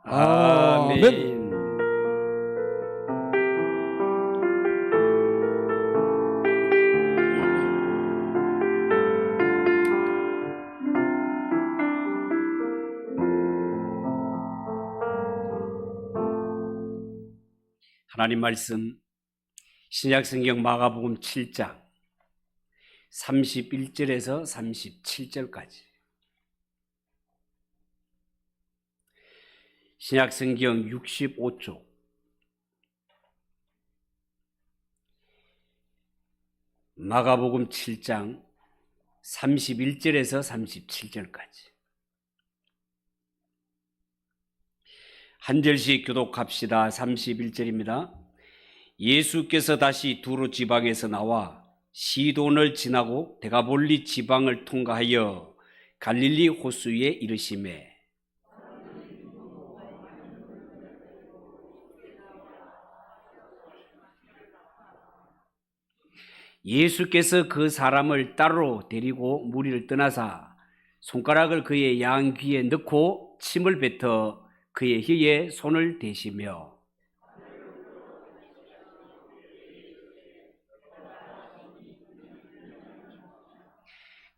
아멘. 하나님 말씀 신약성경 마가복음 7장 31절에서 37절까지, 신약성경 65쪽 마가복음 7장 31절에서 37절까지 한 절씩 교독합시다. 31절입니다. 예수께서 다시 두로 지방에서 나와 시돈을 지나고 데가볼리 지방을 통과하여 갈릴리 호수에 이르시매, 예수께서 그 사람을 따로 데리고 무리를 떠나사 손가락을 그의 양 귀에 넣고 침을 뱉어 그의 혀에 손을 대시며,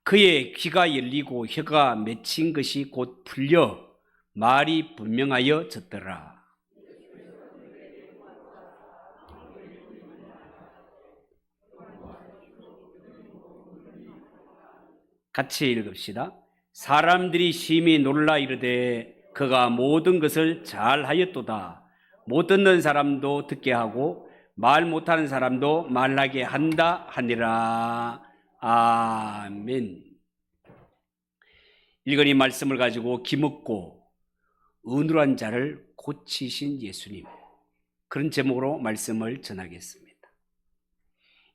그의 귀가 열리고 혀가 맺힌 것이 곧 풀려 말이 분명하여 졌더라. 같이 읽읍시다. 사람들이 심히 놀라 이르되 그가 모든 것을 잘하였도다. 못 듣는 사람도 듣게 하고 말 못하는 사람도 말하게 한다 하니라. 아멘. 읽은 이 말씀을 가지고 기먹고 어눌한 자를 고치신 예수님, 그런 제목으로 말씀을 전하겠습니다.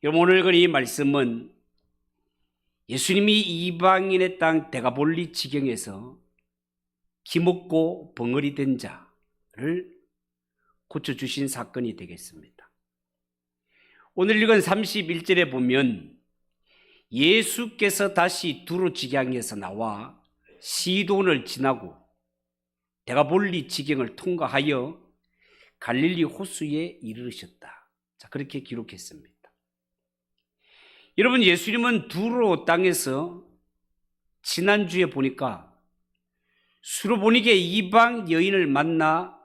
여러분, 오늘 읽은 이 말씀은 예수님이 이방인의 땅 데가볼리 지경에서 기먹고 벙어리 된 자를 고쳐주신 사건이 되겠습니다. 오늘 읽은 31절에 보면 예수께서 다시 두로 지경에서 나와 시돈을 지나고 데가볼리 지경을 통과하여 갈릴리 호수에 이르셨다. 자, 그렇게 기록했습니다. 여러분, 예수님은 두로 땅에서 지난주에 보니까 수로보니게 이방 여인을 만나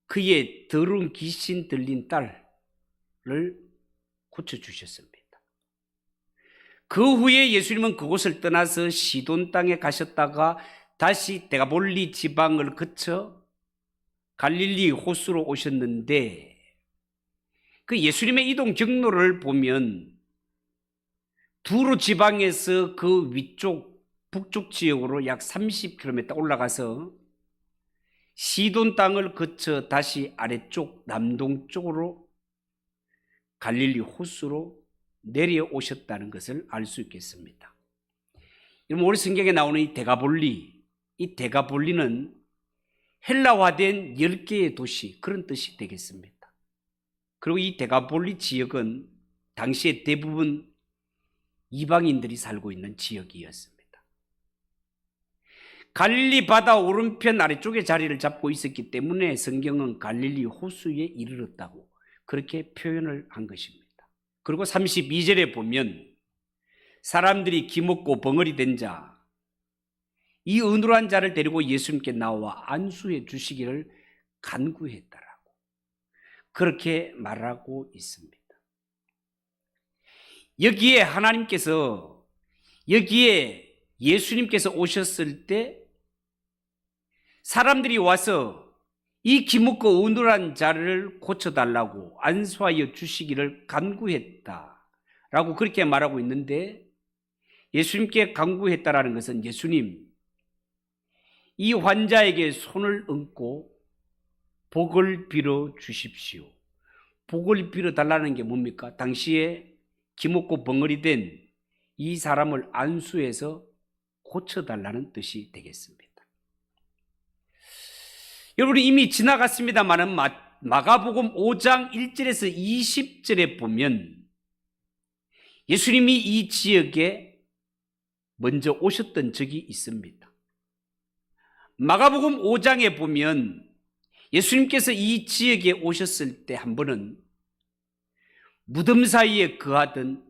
그의 더러운 귀신 들린 딸을 고쳐주셨습니다. 그 후에 예수님은 그곳을 떠나서 시돈 땅에 가셨다가 다시 데가볼리 지방을 거쳐 갈릴리 호수로 오셨는데, 그 예수님의 이동 경로를 보면 두로 지방에서 그 위쪽 북쪽 지역으로 약 30km 올라가서 시돈 땅을 거쳐 다시 아래쪽 남동쪽으로 갈릴리 호수로 내려오셨다는 것을 알 수 있겠습니다. 우리 성경에 나오는 이 데가볼리는 헬라화된 10개의 도시, 그런 뜻이 되겠습니다. 그리고 이 데가볼리 지역은 당시에 대부분 이방인들이 살고 있는 지역이었습니다. 갈릴리 바다 오른편 아래쪽에 자리를 잡고 있었기 때문에 성경은 갈릴리 호수에 이르렀다고 그렇게 표현을 한 것입니다. 그리고 32절에 보면 사람들이 기먹고 벙어리 된 자, 이 어눌한 자를 데리고 예수님께 나와 안수해 주시기를 간구했다라고 그렇게 말하고 있습니다. 여기에 예수님께서 오셨을 때 사람들이 와서 이 기먹고 어눌한 자를 고쳐달라고 안수하여 주시기를 간구했다라고 그렇게 말하고 있는데, 예수님께 간구했다라는 것은 예수님, 이 환자에게 손을 얹고 복을 빌어 주십시오. 복을 빌어 달라는 게 뭡니까? 당시에 기먹고 벙어리 된 이 사람을 안수해서 고쳐달라는 뜻이 되겠습니다. 여러분, 이미 지나갔습니다만 마가복음 5장 1절에서 20절에 보면 예수님이 이 지역에 먼저 오셨던 적이 있습니다. 마가복음 5장에 보면 예수님께서 이 지역에 오셨을 때 한 번은 무덤 사이에 거하던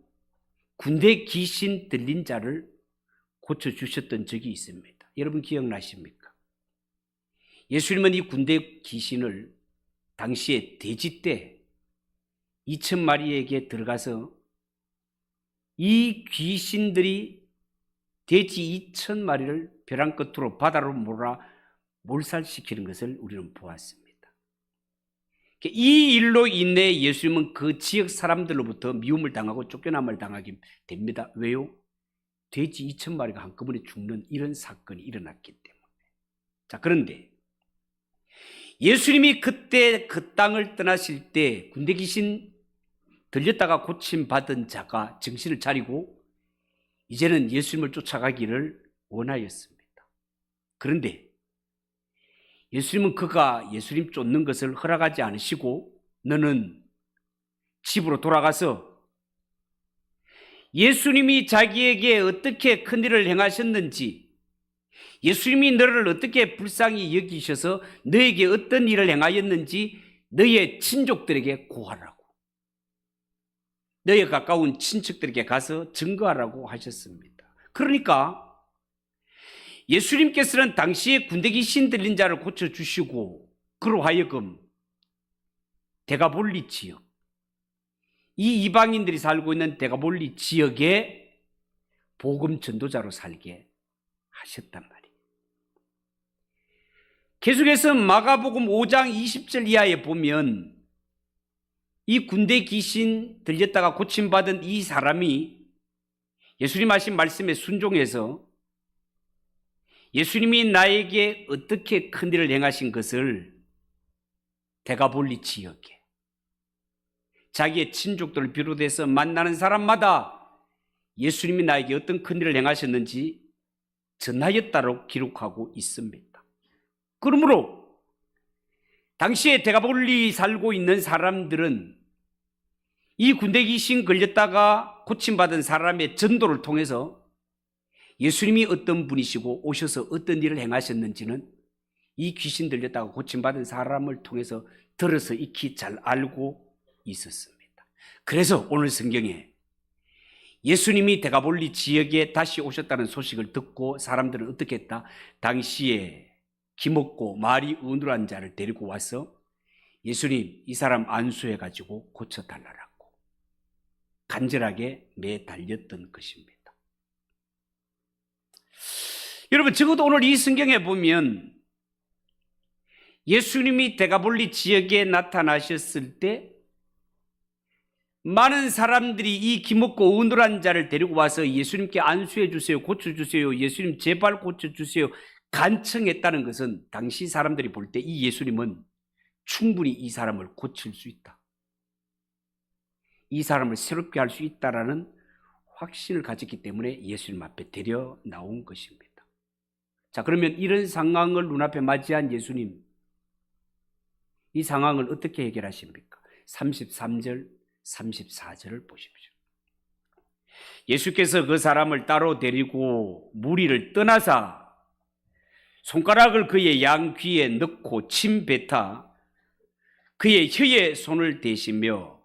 군대 귀신 들린 자를 고쳐주셨던 적이 있습니다. 여러분 기억나십니까? 예수님은 이 군대 귀신을 당시에 돼지떼 2,000마리에게 들어가서 이 귀신들이 돼지 2,000마리를 벼랑 끝으로 바다로 몰아 몰살시키는 것을 우리는 보았습니다. 이 일로 인해 예수님은 그 지역 사람들로부터 미움을 당하고 쫓겨남을 당하게 됩니다. 왜요? 돼지 2,000마리가 한꺼번에 죽는 이런 사건이 일어났기 때문에. 자, 그런데 예수님이 그때 그 땅을 떠나실 때 군대 귀신 들렸다가 고침받은 자가 정신을 차리고 이제는 예수님을 쫓아가기를 원하였습니다. 그런데 예수님은 그가 예수님 쫓는 것을 허락하지 않으시고 너는 집으로 돌아가서 예수님이 자기에게 어떻게 큰일을 행하셨는지, 예수님이 너를 어떻게 불쌍히 여기셔서 너에게 어떤 일을 행하였는지 너의 친족들에게 고하라고, 너의 가까운 친척들에게 가서 증거하라고 하셨습니다. 그러니까 예수님께서는 당시에 군대 귀신 들린 자를 고쳐주시고 그로 하여금 데가볼리 지역, 이 이방인들이 살고 있는 데가볼리 지역에 복음 전도자로 살게 하셨단 말이에요. 계속해서 마가복음 5장 20절 이하에 보면 이 군대 귀신 들렸다가 고침받은 이 사람이 예수님 하신 말씀에 순종해서 예수님이 나에게 어떻게 큰일을 행하신 것을 데가볼리 지역에 자기의 친족들을 비롯해서 만나는 사람마다 예수님이 나에게 어떤 큰일을 행하셨는지 전하였다고 기록하고 있습니다. 그러므로 당시에 데가볼리 살고 있는 사람들은 이 군대 귀신 걸렸다가 고침받은 사람의 전도를 통해서 예수님이 어떤 분이시고 오셔서 어떤 일을 행하셨는지는 이 귀신 들렸다가 고침받은 사람을 통해서 들어서 익히 잘 알고 있었습니다. 그래서 오늘 성경에 예수님이 데가볼리 지역에 다시 오셨다는 소식을 듣고 사람들은 어떻게 했다? 당시에 기먹고 말이 우눌한 자를 데리고 와서 예수님, 이 사람 안수해가지고 고쳐달라고 간절하게 매달렸던 것입니다. 여러분, 적어도 오늘 이 성경에 보면 예수님이 데가볼리 지역에 나타나셨을 때 많은 사람들이 이 기먹고 우눌한 자를 데리고 와서 예수님께 안수해 주세요, 고쳐주세요, 예수님 제발 고쳐주세요 간청했다는 것은 당시 사람들이 볼 때 이 예수님은 충분히 이 사람을 고칠 수 있다, 이 사람을 새롭게 할 수 있다라는 확신을 가졌기 때문에 예수님 앞에 데려 나온 것입니다. 자, 그러면 이런 상황을 눈앞에 맞이한 예수님, 이 상황을 어떻게 해결하십니까? 33절, 34절을 보십시오. 예수께서 그 사람을 따로 데리고 무리를 떠나사 손가락을 그의 양 귀에 넣고 침 뱉어 그의 혀에 손을 대시며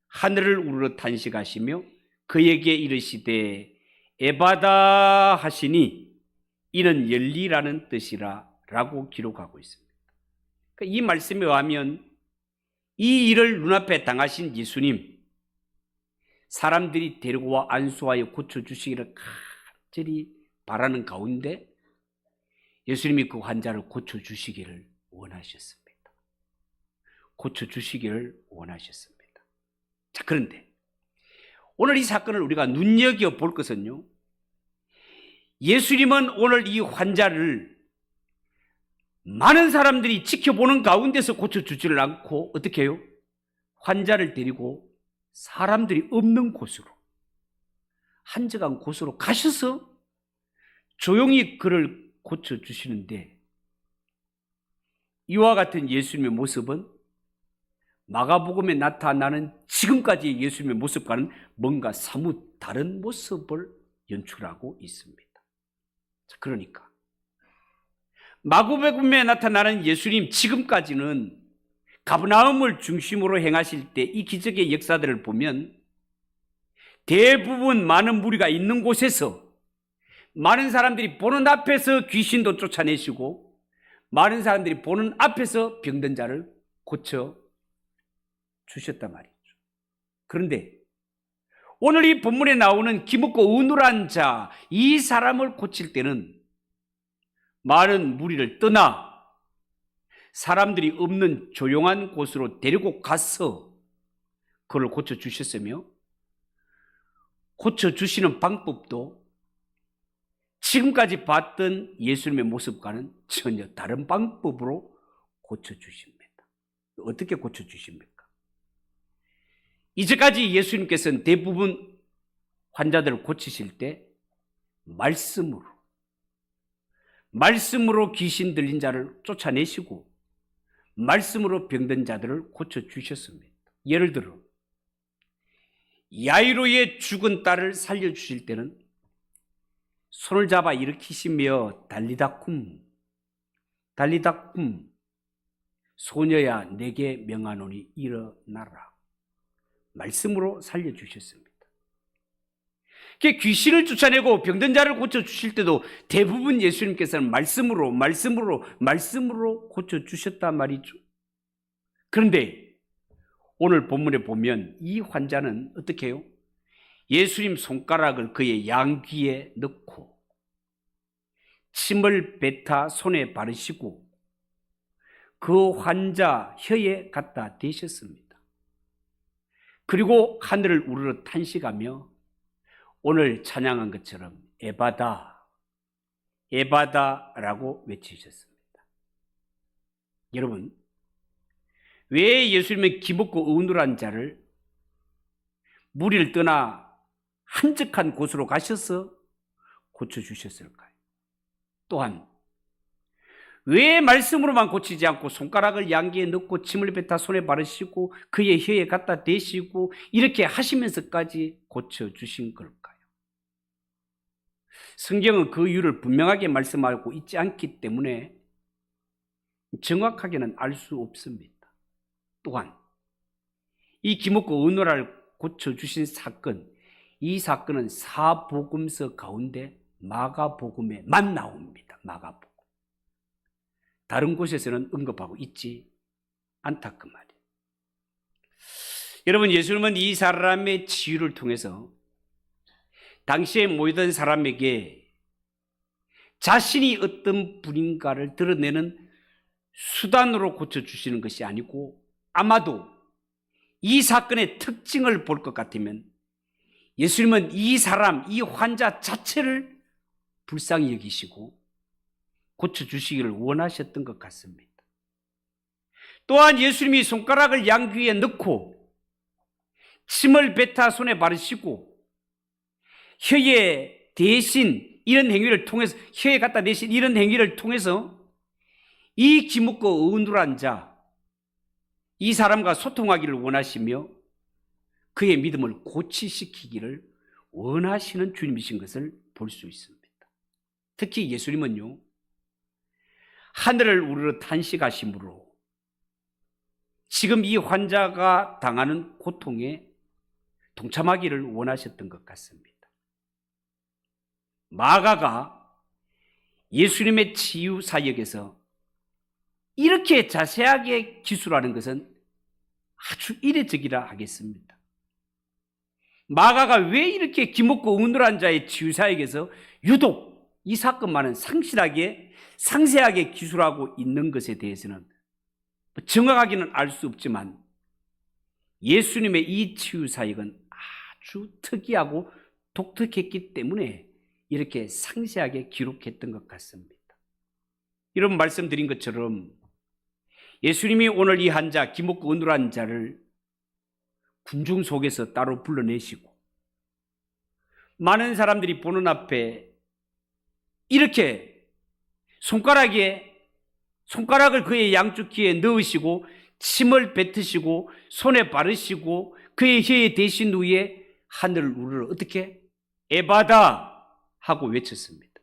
하늘을 우러러 탄식하시며 그에게 이르시되 에바다 하시니 이는 열리라는 뜻이라 라고 기록하고 있습니다. 그러니까 이 말씀에 의하면 이 일을 눈앞에 당하신 예수님, 사람들이 데리고 와 안수하여 고쳐주시기를 간절히 바라는 가운데 예수님이 그 환자를 고쳐주시기를 원하셨습니다. 고쳐주시기를 원하셨습니다. 자, 그런데 오늘 이 사건을 우리가 눈여겨볼 것은요, 예수님은 오늘 이 환자를 많은 사람들이 지켜보는 가운데서 고쳐주지를 않고 어떻게 해요? 환자를 데리고 사람들이 없는 곳으로, 한적한 곳으로 가셔서 조용히 그를 고쳐주시는데, 이와 같은 예수님의 모습은 마가복음에 나타나는 지금까지의 예수님의 모습과는 뭔가 사뭇 다른 모습을 연출하고 있습니다. 그러니까 마구복음에 나타나는 예수님, 지금까지는 가버나움을 중심으로 행하실 때 이 기적의 역사들을 보면 대부분 많은 무리가 있는 곳에서 많은 사람들이 보는 앞에서 귀신도 쫓아내시고 많은 사람들이 보는 앞에서 병든 자를 고쳐 주셨단 말이죠. 그런데 오늘 이 본문에 나오는 기먹고 어눌한 자, 이 사람을 고칠 때는 많은 무리를 떠나 사람들이 없는 조용한 곳으로 데리고 가서 그를 고쳐주셨으며, 고쳐주시는 방법도 지금까지 봤던 예수님의 모습과는 전혀 다른 방법으로 고쳐주십니다. 어떻게 고쳐주십니까? 이제까지 예수님께서는 대부분 환자들을 고치실 때 말씀으로 귀신 들린 자를 쫓아내시고 말씀으로 병든 자들을 고쳐주셨습니다. 예를 들어 야이로의 죽은 딸을 살려주실 때는 손을 잡아 일으키시며 달리다쿰 소녀야 내게 명하노니 일어나라, 말씀으로 살려주셨습니다. 귀신을 쫓아내고 병든 자를 고쳐주실 때도 대부분 예수님께서는 말씀으로 고쳐주셨단 말이죠. 그런데 오늘 본문에 보면 이 환자는 어떻게 해요? 예수님 손가락을 그의 양귀에 넣고 침을 뱉어 손에 바르시고 그 환자 혀에 갖다 대셨습니다. 그리고 하늘을 우러러 탄식하며 오늘 찬양한 것처럼 에바다라고 외치셨습니다. 여러분, 왜 예수님은 기먹고 어눌한 자를 무리를 떠나 한적한 곳으로 가셔서 고쳐주셨을까요? 또한 왜 말씀으로만 고치지 않고 손가락을 양귀에 넣고 침을 뱉어 손에 바르시고 그의 혀에 갖다 대시고 이렇게 하시면서까지 고쳐주신 걸까요? 성경은 그 이유를 분명하게 말씀하고 있지 않기 때문에 정확하게는 알 수 없습니다. 또한 이 기먹고 어눌을 고쳐주신 사건, 이 사건은 사복음서 가운데 마가복음에만 나옵니다. 마가복음. 다른 곳에서는 언급하고 있지 않다 그 말이에요. 여러분, 예수님은 이 사람의 치유를 통해서 당시에 모이던 사람에게 자신이 어떤 분인가를 드러내는 수단으로 고쳐주시는 것이 아니고, 아마도 이 사건의 특징을 볼 것 같으면 예수님은 이 사람, 이 환자 자체를 불쌍히 여기시고 고쳐주시기를 원하셨던 것 같습니다. 또한 예수님이 손가락을 양귀에 넣고 침을 뱉어 손에 바르시고 혀에 대신 이런 행위를 통해서, 혀에 갖다 대신 이런 행위를 통해서 이 기먹고 어눌한 자, 이 사람과 소통하기를 원하시며 그의 믿음을 고치시키기를 원하시는 주님이신 것을 볼 수 있습니다. 특히 예수님은요, 하늘을 우러러 탄식하심으로 지금 이 환자가 당하는 고통에 동참하기를 원하셨던 것 같습니다. 마가가 예수님의 치유 사역에서 이렇게 자세하게 기술하는 것은 아주 이례적이라 하겠습니다. 마가가 왜 이렇게 기먹고 어눌한 자의 치유 사역에서 유독 이 사건만은 상세하게 기술하고 있는 것에 대해서는 정확하게는 알 수 없지만 예수님의 이 치유 사역은 아주 특이하고 독특했기 때문에 이렇게 상세하게 기록했던 것 같습니다. 이런 말씀드린 것처럼 예수님이 오늘 이 환자, 기먹고 어눌한 자를 군중 속에서 따로 불러내시고 많은 사람들이 보는 앞에 이렇게 손가락을 그의 양쪽 귀에 넣으시고 침을 뱉으시고 손에 바르시고 그의 혀에 대신 후에 하늘을 우러러 어떻게? 에바다 하고 외쳤습니다.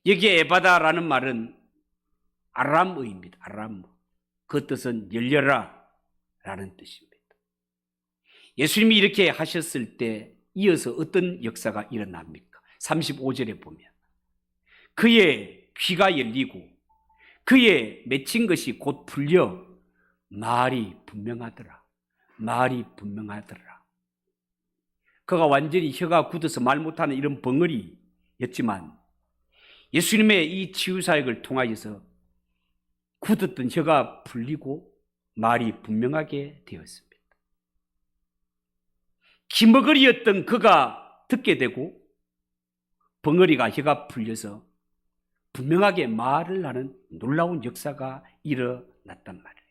여기에 에바다라는 말은 아람어입니다. 아람어. 그 뜻은 열려라 라는 뜻입니다. 예수님이 이렇게 하셨을 때 이어서 어떤 역사가 일어납니까? 35절에 보면 그의 귀가 열리고 그의 맺힌 것이 곧 풀려 말이 분명하더라. 말이 분명하더라. 그가 완전히 혀가 굳어서 말 못하는 이런 벙어리였지만 예수님의 이 치유사역을 통하여서 굳었던 혀가 풀리고 말이 분명하게 되었습니다. 기머거리였던 그가 듣게 되고 벙어리가 혀가 풀려서 분명하게 말을 하는 놀라운 역사가 일어났단 말이에요.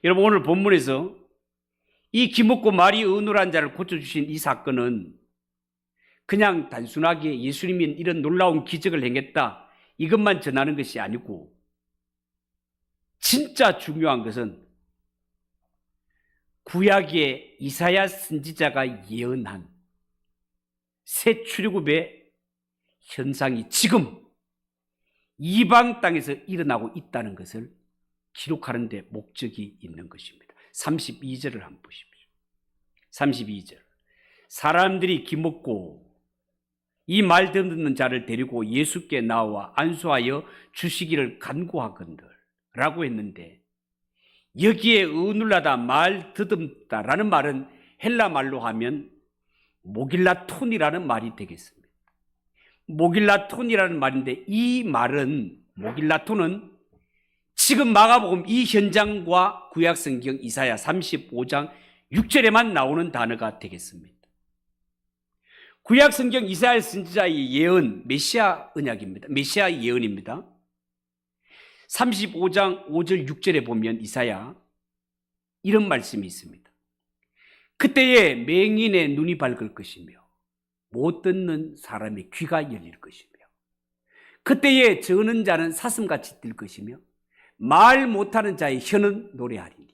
여러분, 오늘 본문에서 이 기먹고 말이 어눌한 자를 고쳐주신 이 사건은 그냥 단순하게 예수님이 이런 놀라운 기적을 행했다 이것만 전하는 것이 아니고 진짜 중요한 것은 구약의 이사야 선지자가 예언한 새 출애굽의 현상이 지금 이방 땅에서 일어나고 있다는 것을 기록하는 데 목적이 있는 것입니다. 32절을 한번 보십시오. 32절. 사람들이 기먹고 이 말 듣는 자를 데리고 예수께 나와 안수하여 주시기를 간구하건들 라고 했는데 여기에 어눌하다, 말 더듬다라는 말은 헬라 말로 하면 모길라톤이라는 말이 되겠습니다. 모길라톤이라는 말인데 이 말은 모길라톤은 지금 마가복음 이 현장과 구약성경 이사야 35장 6절에만 나오는 단어가 되겠습니다. 구약성경 이사야 선지자의 예언, 메시아 언약입니다. 메시아 예언입니다. 35장 5절 6절에 보면 이사야 이런 말씀이 있습니다. 그때에 맹인의 눈이 밝을 것이며 못 듣는 사람의 귀가 열릴 것이며 그때에 저는 자는 사슴같이 뛸 것이며 말 못하는 자의 혀는 노래하리니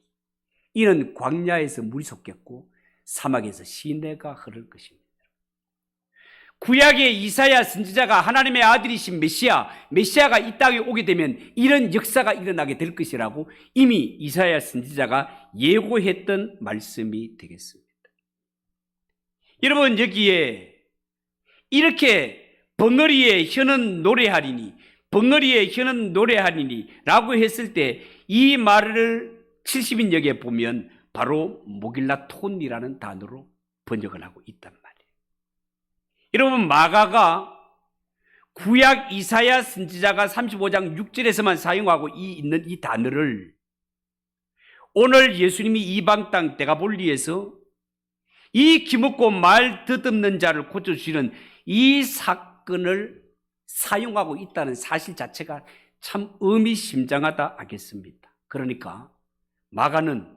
이는 광야에서 물이 솟겠고 사막에서 시내가 흐를 것입니다. 구약의 이사야 선지자가 하나님의 아들이신 메시아가 이 땅에 오게 되면 이런 역사가 일어나게 될 것이라고 이미 이사야 선지자가 예고했던 말씀이 되겠습니다. 여러분, 여기에 이렇게 벙어리의 혀는 노래하리니 라고 했을 때 이 말을 70인역에 보면 바로 모길라톤이라는 단어로 번역을 하고 있단 말이에요. 여러분, 마가가 구약 이사야 선지자가 35장 6절에서만 사용하고 있는 이 단어를 오늘 예수님이 이방 땅 데가볼리에서 이 기먹고 말 더듬는 자를 고쳐주시는 이 사건을 사용하고 있다는 사실 자체가 참 의미심장하다 하겠습니다. 그러니까 마가는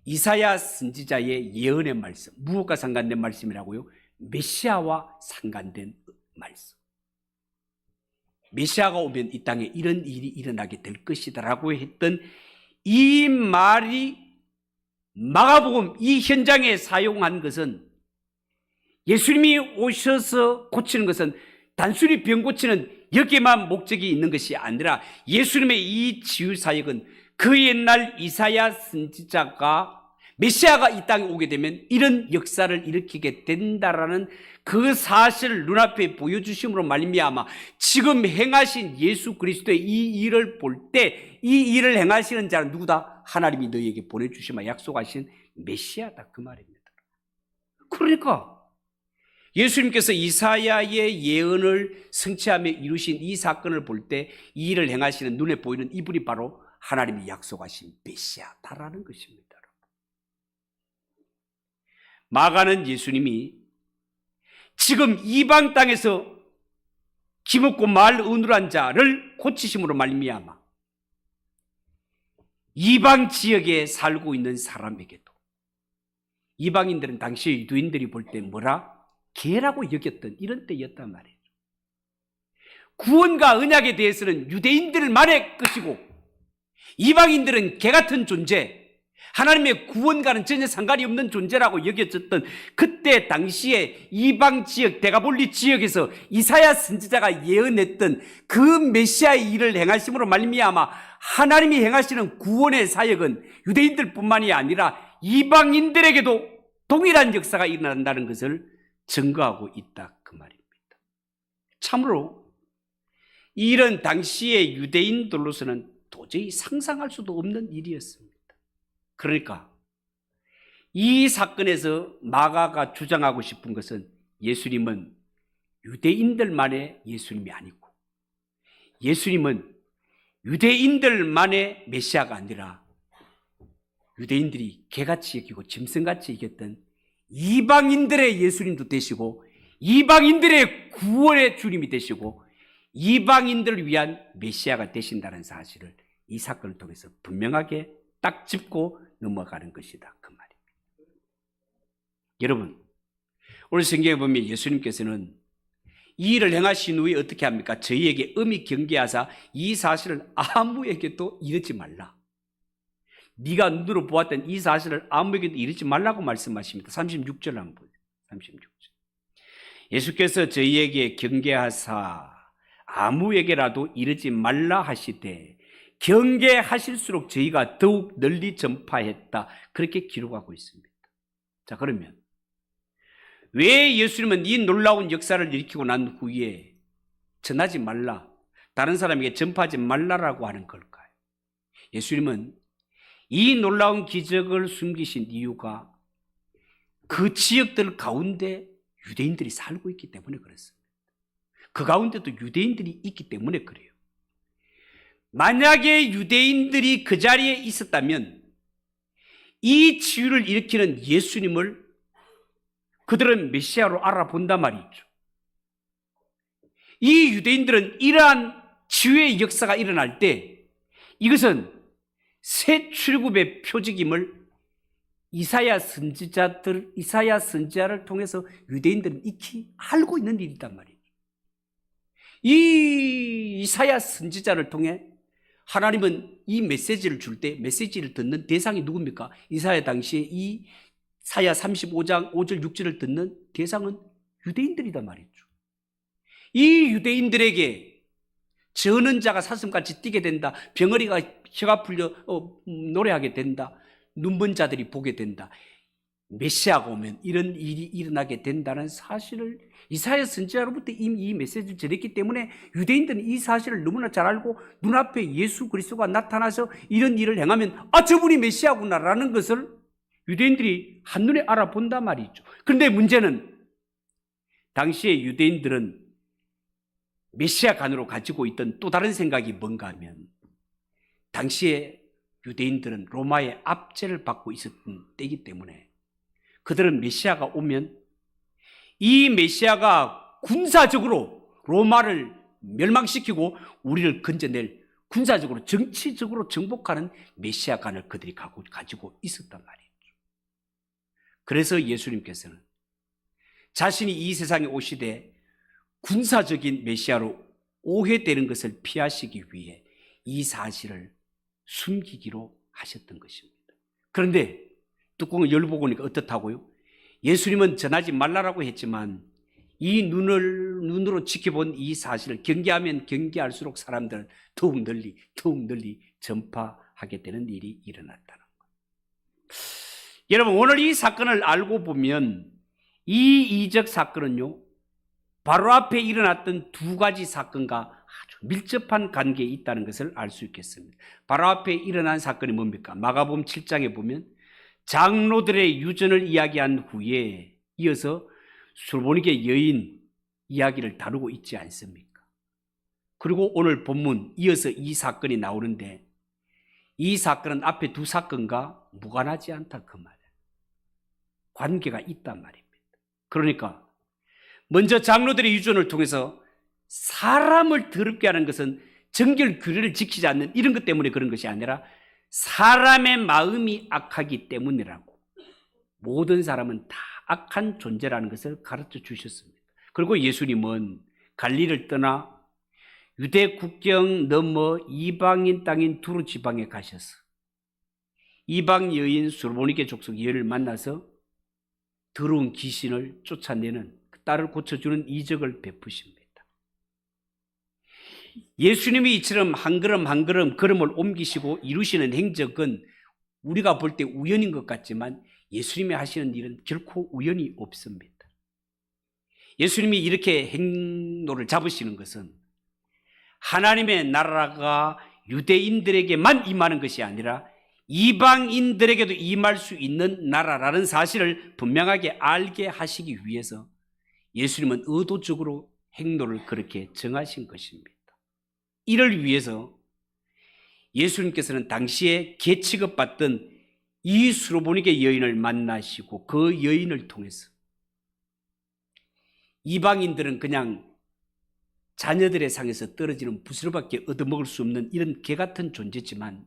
이사야 선지자의 예언의 말씀, 무엇과 상관된 말씀이라고요? 메시아와 상관된 말씀. 메시아가 오면 이 땅에 이런 일이 일어나게 될 것이다 라고 했던 이 말이 마가복음 이 현장에 사용한 것은 예수님이 오셔서 고치는 것은 단순히 병 고치는 여기에만 목적이 있는 것이 아니라 예수님의 이 치유사역은 그 옛날 이사야 선지자가 메시아가 이 땅에 오게 되면 이런 역사를 일으키게 된다라는 그 사실을 눈앞에 보여주심으로 말미암아 지금 행하신 예수 그리스도의 이 일을 볼 때 이 일을 행하시는 자는 누구다? 하나님이 너희에게 보내주시마 약속하신 메시아다 그 말입니다. 그러니까 예수님께서 이사야의 예언을 성취하며 이루신 이 사건을 볼 때 이 일을 행하시는 눈에 보이는 이분이 바로 하나님이 약속하신 메시아다라는 것입니다. 마가는 예수님이 지금 이방 땅에서 기먹고 말 어눌한 자를 고치심으로 말미암아 이방 지역에 살고 있는 사람에게도 이방인들은 당시 유대인들이 볼 때 뭐라? 개라고 여겼던 이런 때였단 말이에요. 구원과 언약에 대해서는 유대인들만의 것이고 이방인들은 개 같은 존재, 하나님의 구원과는 전혀 상관이 없는 존재라고 여겨졌던 그때 당시에 이방 지역, 데가볼리 지역에서 이사야 선지자가 예언했던 그 메시아의 일을 행하심으로 말미암아 하나님이 행하시는 구원의 사역은 유대인들뿐만이 아니라 이방인들에게도 동일한 역사가 일어난다는 것을 증거하고 있다, 그 말입니다. 참으로 이런 당시의 유대인들로서는 도저히 상상할 수도 없는 일이었습니다. 그러니까 이 사건에서 마가가 주장하고 싶은 것은 예수님은 유대인들만의 예수님이 아니고 예수님은 유대인들만의 메시아가 아니라 유대인들이 개같이 여기고 짐승같이 여겼던 이방인들의 예수님도 되시고 이방인들의 구원의 주님이 되시고 이방인들을 위한 메시아가 되신다는 사실을 이 사건을 통해서 분명하게 딱 짚고 넘어가는 것이다, 그 말입니다. 여러분, 오늘 성경에 보면 예수님께서는 이 일을 행하신 후에 어떻게 합니까? 저희에게 엄히 경계하사 이 사실을 아무에게도 이르지 말라. 네가 눈으로 보았던 이 사실을 아무에게도 이르지 말라고 말씀하십니다. 36절 한번 보세요. 36절. 예수께서 저희에게 경계하사 아무에게라도 이르지 말라 하시되 경계하실수록 저희가 더욱 널리 전파했다, 그렇게 기록하고 있습니다. 자, 그러면 왜 예수님은 이 놀라운 역사를 일으키고 난 후에 전하지 말라, 다른 사람에게 전파하지 말라라고 하는 걸까요? 예수님은 이 놀라운 기적을 숨기신 이유가 그 지역들 가운데 유대인들이 살고 있기 때문에 그렇습니다. 그 가운데도 유대인들이 있기 때문에 그래요. 만약에 유대인들이 그 자리에 있었다면 이 치유를 일으키는 예수님을 그들은 메시아로 알아본단 말이죠. 이 유대인들은 이러한 치유의 역사가 일어날 때 이것은 새 출굽의 표적임을 이사야 선지자를 통해서 유대인들은 익히 알고 있는 일이단 말이죠. 이 이사야 선지자를 통해 하나님은 이 메시지를 줄 때 메시지를 듣는 대상이 누굽니까? 이사야 당시에 이 사야 35장 5절 6절을 듣는 대상은 유대인들이단 말이죠. 이 유대인들에게 저는 자가 사슴같이 뛰게 된다, 병어리가 혀가 풀려 노래하게 된다, 눈먼 자들이 보게 된다, 메시아가 오면 이런 일이 일어나게 된다는 사실을 이사야 선지자로부터 이미 이 메시지를 전했기 때문에 유대인들은 이 사실을 너무나 잘 알고 눈앞에 예수 그리스도가 나타나서 이런 일을 행하면 저분이 메시아구나라는 것을 유대인들이 한눈에 알아본단 말이죠. 그런데 문제는 당시에 유대인들은 메시아간으로 가지고 있던 또 다른 생각이 뭔가 하면 당시에 유대인들은 로마의 압제를 받고 있었던 때이기 때문에 그들은 메시아가 오면 이 메시아가 군사적으로 로마를 멸망시키고 우리를 건져낼 군사적으로 정치적으로 정복하는 메시아간을 그들이 가지고 있었단 말이죠. 그래서 예수님께서는 자신이 이 세상에 오시되 군사적인 메시아로 오해되는 것을 피하시기 위해 이 사실을 숨기기로 하셨던 것입니다. 그런데 뚜껑을 열어보니까 어떻다고요? 예수님은 전하지 말라라고 했지만 이 눈으로 지켜본 이 사실을 경계하면 경계할수록 사람들은 더욱 널리 전파하게 되는 일이 일어났다는 것. 여러분, 오늘 이 사건을 알고 보면 이 이적 사건은요, 바로 앞에 일어났던 두 가지 사건과 아주 밀접한 관계에 있다는 것을 알 수 있겠습니다. 바로 앞에 일어난 사건이 뭡니까? 마가복음 7장에 보면 장로들의 유전을 이야기한 후에 이어서 술보니게 여인 이야기를 다루고 있지 않습니까? 그리고 오늘 본문 이어서 이 사건이 나오는데 이 사건은 앞에 두 사건과 무관하지 않다, 그 말이에요. 관계가 있단 말입니다. 그러니까 먼저 장로들의 유전을 통해서 사람을 더럽게 하는 것은 정결 규례를 지키지 않는 이런 것 때문에 그런 것이 아니라 사람의 마음이 악하기 때문이라고. 모든 사람은 다 악한 존재라는 것을 가르쳐 주셨습니다. 그리고 예수님은 갈릴리를 떠나 유대 국경 넘어 이방인 땅인 두루 지방에 가셔서 이방 여인 수르보니게 족속 여인을 만나서 더러운 귀신을 쫓아내는 그 딸을 고쳐주는 이적을 베푸십니다. 예수님이 이처럼 한 걸음 한 걸음 걸음을 옮기시고 이루시는 행적은 우리가 볼 때 우연인 것 같지만 예수님이 하시는 일은 결코 우연이 없습니다. 예수님이 이렇게 행로를 잡으시는 것은 하나님의 나라가 유대인들에게만 임하는 것이 아니라 이방인들에게도 임할 수 있는 나라라는 사실을 분명하게 알게 하시기 위해서 예수님은 의도적으로 행로를 그렇게 정하신 것입니다. 이를 위해서 예수님께서는 당시에 개 취급받던 이 수로보니게 여인을 만나시고 그 여인을 통해서 이방인들은 그냥 자녀들의 상에서 떨어지는 부스러밖에 얻어먹을 수 없는 이런 개 같은 존재지만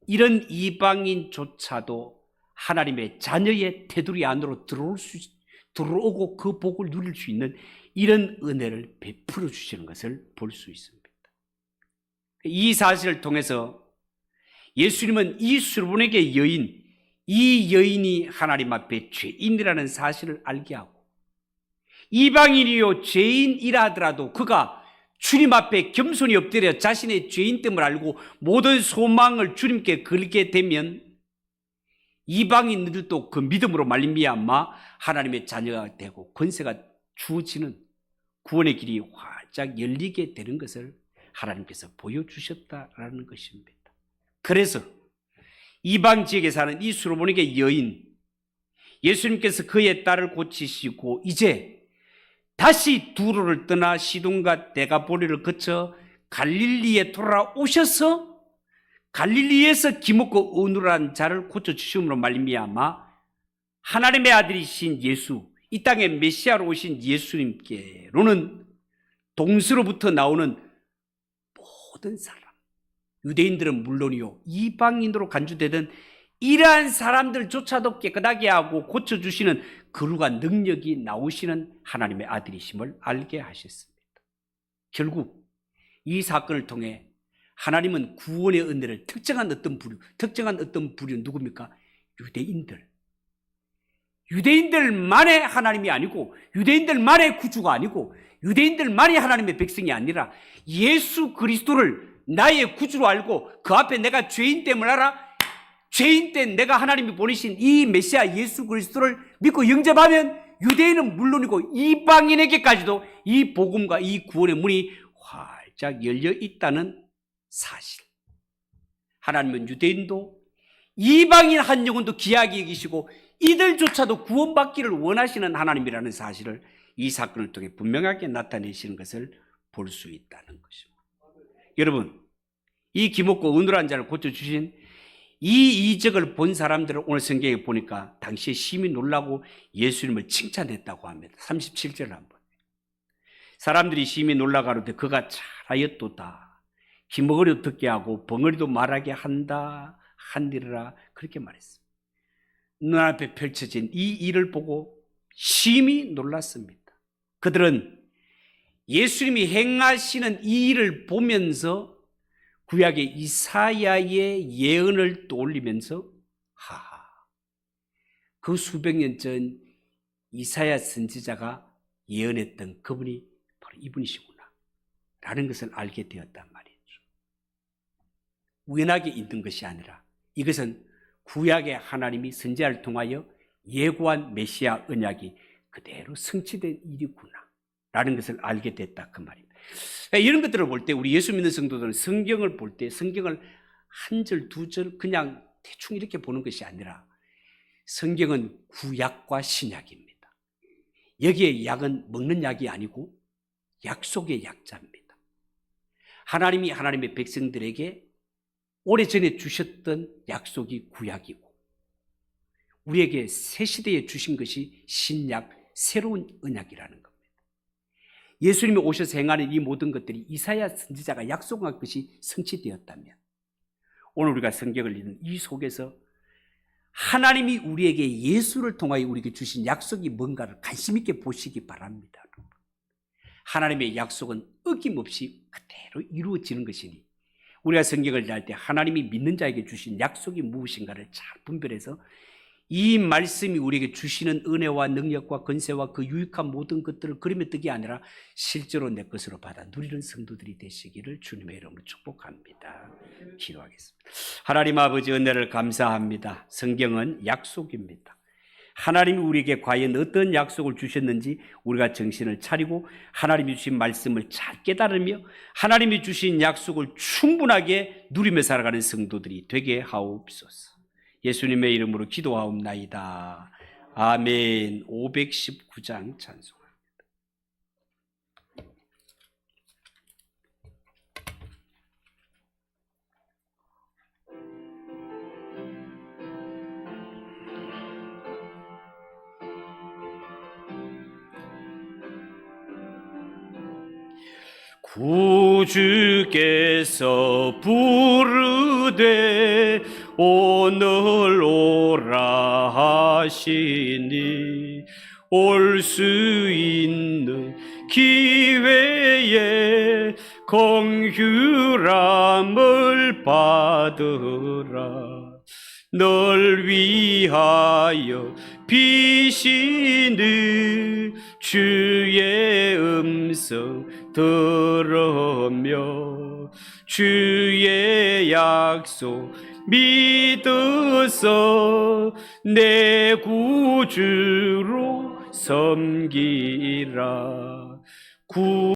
이런 이방인조차도 하나님의 자녀의 테두리 안으로 들어오고 그 복을 누릴 수 있는 이런 은혜를 베풀어 주시는 것을 볼 수 있습니다. 이 사실을 통해서 예수님은 이 수르보니게 여인, 이 여인이 하나님 앞에 죄인이라는 사실을 알게 하고 이방인이요 죄인이라 하더라도 그가 주님 앞에 겸손히 엎드려 자신의 죄인됨을 알고 모든 소망을 주님께 걸게 되면 이방인들도 그 믿음으로 말미암아 하나님의 자녀가 되고 권세가 주어지는 구원의 길이 활짝 열리게 되는 것을 하나님께서 보여주셨다라는 것입니다. 그래서 이방 지역에 사는 이 수르보니게 여인, 예수님께서 그의 딸을 고치시고 이제 다시 두로를 떠나 시돈과 데가보리를 거쳐 갈릴리에 돌아오셔서 갈릴리에서 기먹고 어눌한 자를 고쳐주심으로 말미암아 하나님의 아들이신 예수, 이 땅에 메시아로 오신 예수님께로는 동서로부터 나오는 모든 사람, 유대인들은 물론이요 이방인으로 간주되던 이러한 사람들조차도 깨끗하게 하고 고쳐주시는 거룩한 능력이 나오시는 하나님의 아들이심을 알게 하셨습니다. 결국 이 사건을 통해 하나님은 구원의 은혜를 특정한 어떤 부류 누굽니까? 유대인들만의 하나님이 아니고 유대인들만의 구주가 아니고 유대인들만이 하나님의 백성이 아니라 예수 그리스도를 나의 구주로 알고 그 앞에 내가 죄인됨을 알아 죄인된 내가 하나님이 보내신 이 메시아 예수 그리스도를 믿고 영접하면 유대인은 물론이고 이방인에게까지도 이 복음과 이 구원의 문이 활짝 열려 있다는 사실. 하나님은 유대인도 이방인 한 영혼도 귀하게 여기시고 이들조차도 구원받기를 원하시는 하나님이라는 사실을 이 사건을 통해 분명하게 나타내시는 것을 볼 수 있다는 것입니다. 여러분, 이 기먹고 어눌한 자를 고쳐주신 이 이적을 본 사람들을 오늘 성경에 보니까 당시에 심히 놀라고 예수님을 칭찬했다고 합니다. 37절을 한번. 사람들이 심히 놀라가로되 그가 잘하였도다. 기먹으려 듣게 하고 벙어리도 말하게 한다 한디라 그렇게 말했습니다. 눈앞에 펼쳐진 이 일을 보고 심히 놀랐습니다. 그들은 예수님이 행하시는 이 일을 보면서 구약의 이사야의 예언을 떠올리면서 그 수백 년 전 이사야 선지자가 예언했던 그분이 바로 이분이시구나 라는 것을 알게 되었단 말이죠. 우연하게 있는 것이 아니라 이것은 구약의 하나님이 선지자를 통하여 예고한 메시아 언약이 그대로 성취된 일이구나 라는 것을 알게 됐다 그 말입니다. 이런 것들을 볼 때 우리 예수 믿는 성도들은 성경을 볼 때 성경을 한 절, 두 절 그냥 대충 이렇게 보는 것이 아니라 성경은 구약과 신약입니다. 여기에 약은 먹는 약이 아니고 약속의 약자입니다. 하나님이 하나님의 백성들에게 오래전에 주셨던 약속이 구약이고 우리에게 새 시대에 주신 것이 신약, 새로운 언약이라는 겁니다. 예수님이 오셔서 행하는 이 모든 것들이 이사야 선지자가 약속한 것이 성취되었다면 오늘 우리가 성경을 읽는 이 속에서 하나님이 우리에게 예수를 통하여 우리에게 주신 약속이 뭔가를 관심 있게 보시기 바랍니다. 하나님의 약속은 어김없이 그대로 이루어지는 것이니 우리가 성경을 잘 때 하나님이 믿는 자에게 주신 약속이 무엇인가를 잘 분별해서 이 말씀이 우리에게 주시는 은혜와 능력과 권세와 그 유익한 모든 것들을 그림의 떡이 아니라 실제로 내 것으로 받아 누리는 성도들이 되시기를 주님의 이름으로 축복합니다. 기도하겠습니다. 하나님 아버지, 은혜를 감사합니다. 성경은 약속입니다. 하나님이 우리에게 과연 어떤 약속을 주셨는지 우리가 정신을 차리고 하나님이 주신 말씀을 잘 깨달으며 하나님이 주신 약속을 충분하게 누리며 살아가는 성도들이 되게 하옵소서. 예수님의 이름으로 기도하옵나이다. 아멘. 519장 찬송. 구주께서 부르되 오늘 오라 하시니 올 수 있는 기회에 긍휼함을 받으라. 널 위하여 비시는 주의 음성 들으며 주의 약속 믿어서 내 구주로 섬기라.